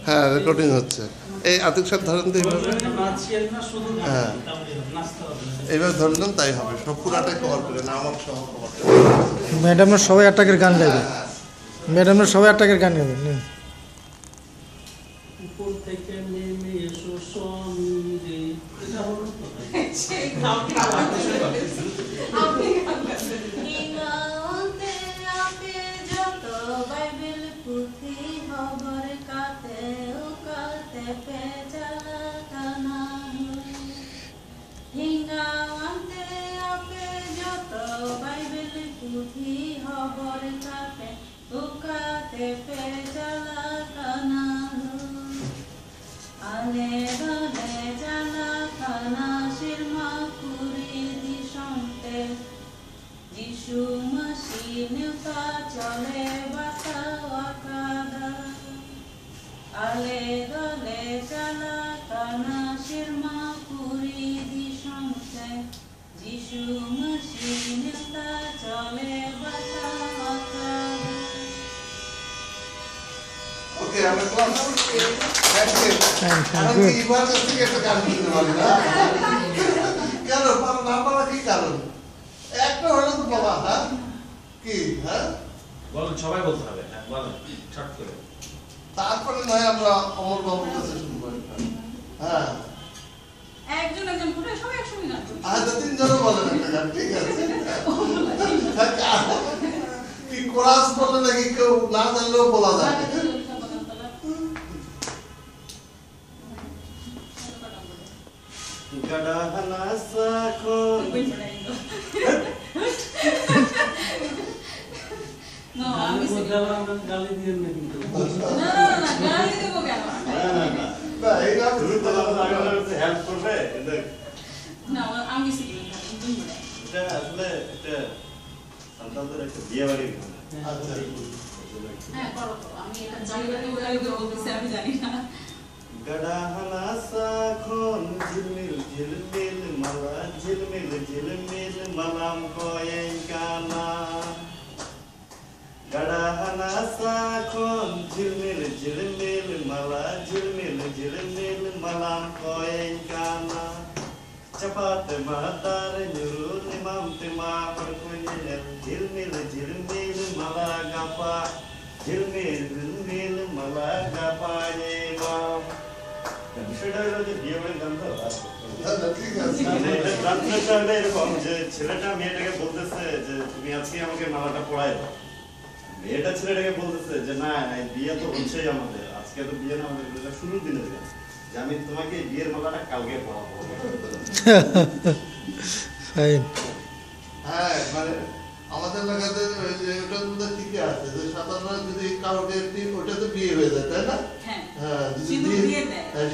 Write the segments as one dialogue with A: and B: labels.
A: হ্যাঁ, রেকর্ডিং হচ্ছে। এই আতিক সাহেব ধরেন তো এইভাবে। হ্যাঁ, এইভাবে ধরলেন তাই হবে, সব পুরাটাই কভার করে না, আমার সহ কভার করে।
B: ম্যাডামরা সবাই আটটাকের গান গাইবে, ম্যাডামরা সবাই আটটাকের গান গাইবে।
C: উপর থেকে নেমে এসো সঙ্গে, এটা হলো
D: চলে বাতাওয়াকাদা আলে দলে চালা কানা শিরমা পুরি দিশংতে যিশু মসিনতা চলে বাতাওয়াকাদা।
A: ওকে, আমরা ক্লাস থ্যাংক ইউ। এবার থেকে একটা গান শুনতে পারি না কেন পারো না, পারা কি কারণ? একটা হলো তো বাবা। হ্যাঁ কি? হ্যাঁ
E: বলেন, সবাই বলতে হবে। হ্যাঁ বলেন, শর্ট করে।
A: তারপরে নয় আমরা অমর বাবুর কাছে শুনবো। হ্যাঁ,
D: একজন একজন করে সবাই একসঙ্গে গান করবে।
A: আচ্ছা, তিনজনও বলেন একটা গান, ঠিক আছে? কি কোরাস বলে নাকি কেউ না জানলেও বলা যায়?
C: গালি দিয়ে না কিন্তু
D: গালি দেবো কেন?
A: না, এই গান
F: হেল্প করবে।
D: না, আমি শিখি
F: এটা আসলে এটা সন্তানদের একটা বিয়ে বাড়ির গান।
A: আচ্ছা,
D: হ্যাঁ করো তো, আমি এটা জানি না, গালি দেবো বলতেছি আমি জানি না।
F: গড়াহনা সাখন ঝিলমিল ঝিলমিল মালা ঝিলমিল ঝিলমিল মালাম কয়েন কানা গড়াহনা সাখন ঝিলমিল ঝিলমিল মালা ঝিলমিল ঝিলমিল মালাম কয়েন কানা চাপাত মাতার নুরুল ইমাম তিমা পরকুনিল ঝিলমিল ঝিলমিল মালা গাপা ঝিলমিল ঝিলমিল মালা গাপা ইমাম। বিষয়টা হলো যে বিয়ে বাড়ির গান তো
A: ঠিক আছে।
F: এটা ট্রান্সলেশন হলে এরকম যে ছেলেটা মেয়েটাকে বলতেছে যে তুমি আজকে আমাকে মালাটা পরাই দাও, মেয়েটা ছেলেটাকে বলতেছে যে না বিয়ে তো হচ্ছেই আমাদের, আজকে তো বিয়ে না, আমাদের এটা শুরুর দিনের গান, যে আমি তোমাকে বিয়ের মালাটা কালকে পরাবো।
A: হ্যাঁ, মানে আমাদের লাগাতে ওটা তো ঠিকই আছে যে সাধারণত যদি কাউকে ওটাতে বিয়ে হয়ে যায়, তাই না? হ্যাঁ, যদি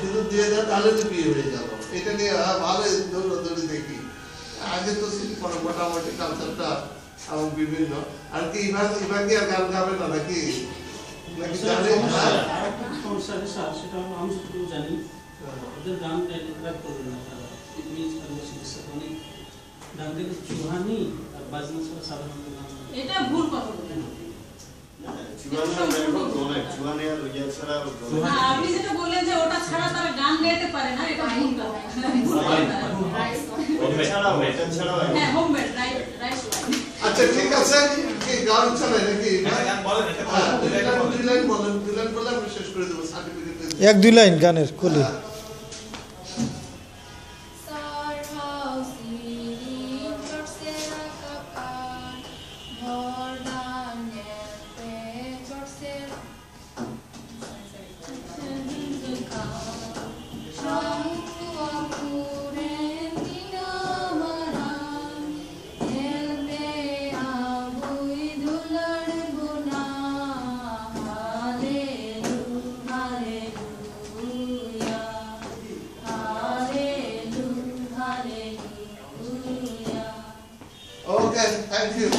A: শুধু দিয়ে দেয় তাহলে তো বিয়ে হয়ে গেল। এটা নিয়ে ভালো দৌড়াদৌড়ি দেখি। আগে তো মোটামুটি কালচারটা এবং বিভিন্ন আর কি ইভাগে আর গান গাবে না নাকি? নাকি জানে?
C: আরেকটা সমস্যা সেটা আমি শুধু জানি, ওদের গান ট্র্যাক করবে না তারা, অনেক গান থেকে চুহানি আর বাজনা ছাড়া সাধারণত গান।
D: এটা ভুল কথা বললেন আপনি, যেটা বললেন যে ওটা ছাড়া তারা গান গাইতে পারে না, এটা ভুল কথা। হ্যাঁ, হোমমেড রাইট রাইট।
A: আচ্ছা, ঠিক আছে, কি গান চলে নাকি?
E: গান বলেন, এটা
A: দুই লাইন বলেন, দুই লাইন বলে আমি শেষ করে দেবো। সার্টিফিকেট
B: এক দুই লাইন গানের কলি।
A: ওকে, থ্যাংক ইউ।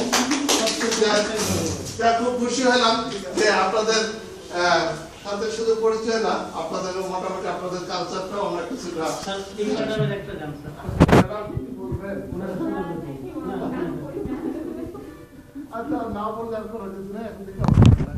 A: খুব খুশি হলাম যে আপনাদের সাথে শুধু পরিচয় না, আপনাদের মোটামুটি আপনাদের কালচারটাও আমরা কিছুটা
C: একটা গান
A: আচ্ছা, না বললে আর কোনো কিছু নেই। এখন